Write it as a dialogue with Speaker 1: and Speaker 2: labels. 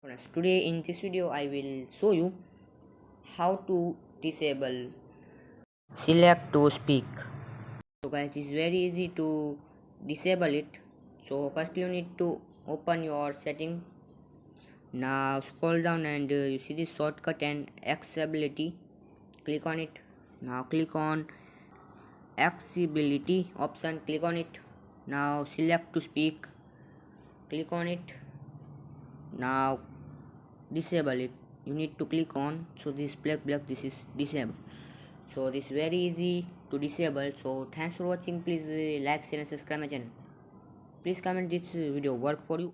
Speaker 1: Friends, today in this video I will show you how to disable select to speak. So guys, it's very easy to disable it. So first you need to open your setting. Now scroll down and you see this shortcut and accessibility. Click on it. Now click on accessibility option. Click on it. Now select to speak. Click on it. Now disable it. You need to click on, so this black this is disable. So this is very easy to disable. So thanks for watching. Please like, share and subscribe my channel. Please comment this video work for you.